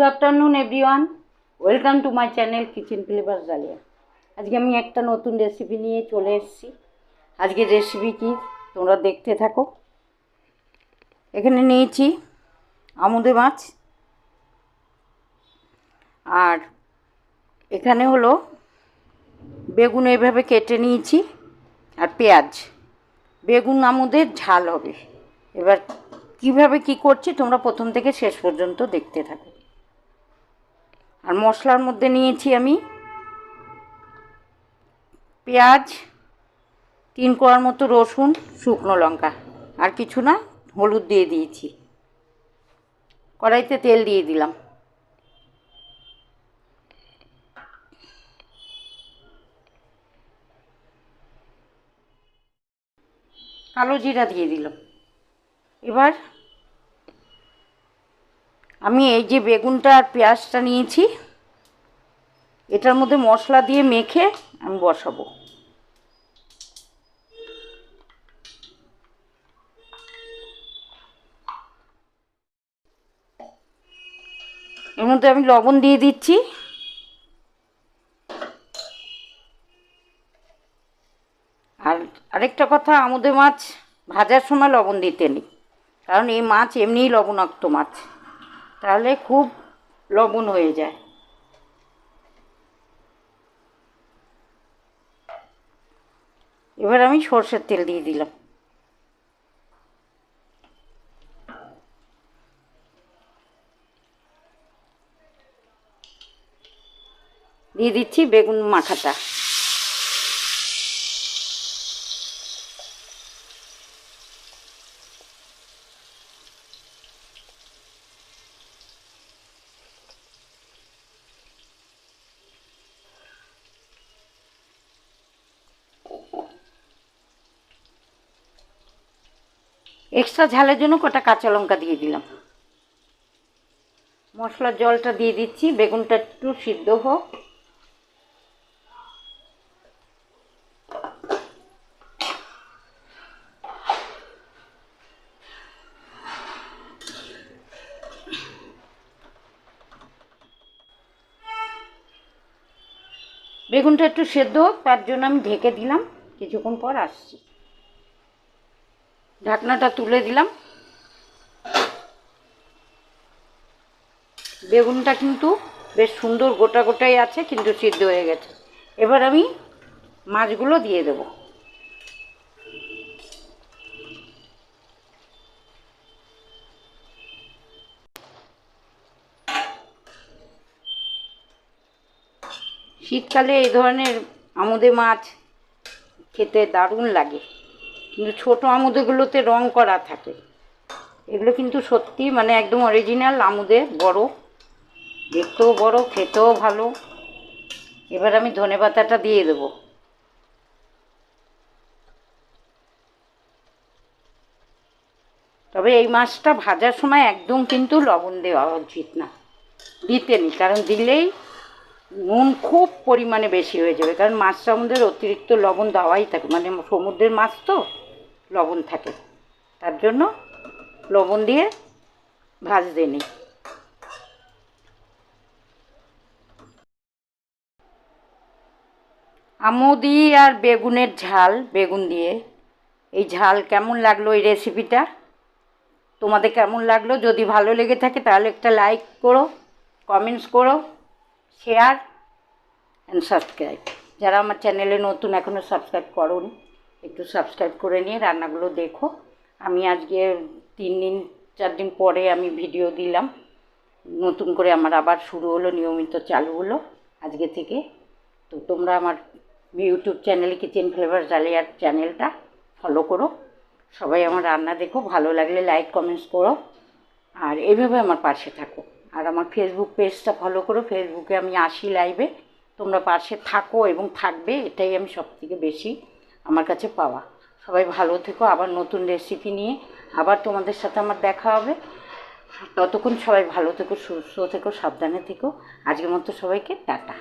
Afternoon everyone, welcome to my channel kitchen flavours Dalia. आज के আমি একটা নতুন রেসিপি নিয়ে চলে এসেছি। আজকে রেসিপি কি তোমরা দেখতে থাকো। এখানে নিয়েছি আমুদে মাছ, আর এখানে হলো বেগুন এইভাবে কেটে নিয়েছি, আর পেঁয়াজ। বেগুন আমুদের ঝাল হবে। এবার কিভাবে কি করছি তোমরা প্রথম থেকে শেষ পর্যন্ত দেখতে থাকো। আর মশলার মধ্যে নিয়েছি আমি পেঁয়াজ, 3 কোয়ার মতো রসুন, শুকনো লঙ্কা, আর কিছু না, হলুদ দিয়ে দিয়েছি। কড়াইতে তেল দিয়ে দিলাম। কালো জিরা দিয়ে দিলাম। এবার আমি এই যে বেগুনটা আর পেঁয়াজটা নিয়েছি, এটার মধ্যে মশলা দিয়ে মেখে আমি বসাবো। এর মধ্যে আমি লবণ দিয়ে দিচ্ছি। আর আরেকটা কথা, আমুদে মাছ ভাজার সময় লবণ দিতে নেই, কারণ এই মাছ এমনিই লবণাক্ত মাছ, তাহলে খুব লবণ হয়ে যায়। এবার আমি সরষের তেল দিয়ে দিলাম। দিয়ে দিচ্ছি বেগুন মাখাটা। এক্সট্রা ঝালের জন্য কটা কাঁচা লঙ্কা দিয়ে দিলাম। মশলার জলটা দিয়ে দিচ্ছি, বেগুনটা একটু সিদ্ধ হোক। বেগুনটা একটু সেদ্ধ হোক, তার জন্য আমি ঢেকে দিলাম। কিছুক্ষণ পর আসছি। ঢাকনাটা তুলে দিলাম। বেগুনটা কিন্তু বেশ সুন্দর গোটা গোটাই আছে, কিন্তু সিদ্ধ হয়ে গেছে। এবার আমি মাছগুলো দিয়ে দেব। শীতকালে এই ধরনের আমুদে মাছ খেতে দারুণ লাগে, কিন্তু ছোটো আমুদেগুলোতে রং করা থাকে। এগুলো কিন্তু সত্যি মানে একদম অরিজিনাল আমুদে, বড়, দেখতেও বড়, খেতেও ভালো। এবার আমি ধনেপাতাটা দিয়ে দেবো। তবে এই মাছটা ভাজার সময় একদম কিন্তু লবণ দেওয়া উচিত না, দিতে নেই, কারণ দিলেই নুন খুব পরিমাণে বেশি হয়ে যাবে। কারণ মাছটা আমাদের অতিরিক্ত লবণ দেওয়াই থাকে, মানে সমুদ্রের মাছ তো লবণ থাকে, তার জন্য লবণ দিয়ে ভাজতে নেই। আমুদি আর বেগুনের ঝাল, বেগুন দিয়ে এই ঝাল কেমন লাগলো, এই রেসিপিটা তোমাদের কেমন লাগলো? যদি ভালো লেগে থাকে তাহলে একটা লাইক করো, কমেন্টস করো, শেয়ার অ্যান্ড সাবস্ক্রাইব। যারা আমার চ্যানেলে নতুন এখনও সাবস্ক্রাইব করোনি, একটু সাবস্ক্রাইব করে নিয়ে রান্নাগুলো দেখো। আমি আজকে 3-4 দিন পরে আমি ভিডিও দিলাম, নতুন করে আমার আবার শুরু হলো, নিয়মিত চালু হলো আজকে থেকে। তো তোমরা আমার ইউটিউব চ্যানেলে কিচেন ফ্লেভার্স ডালিয়ার চ্যানেলটা ফলো করো। সবাই আমার রান্না দেখো, ভালো লাগলে লাইক কমেন্টস করো, আর এইভাবে আমার পাশে থাকো। আর আমার ফেসবুক পেজটা ফলো করো, ফেসবুকে আমি আসি লাইভে। তোমরা পাশে থাকো এবং থাকবে, এটাই আমি সবথেকে বেশি আমার কাছে পাওয়া। সবাই ভালো থেকো। আবার নতুন রেসিপি নিয়ে আবার তোমাদের সাথে আমার দেখা হবে। ততক্ষণ সবাই ভালো থেকো, সুস্থ থেকো, সাবধানে থেকো। আজকের মতো সবাইকে টাটা।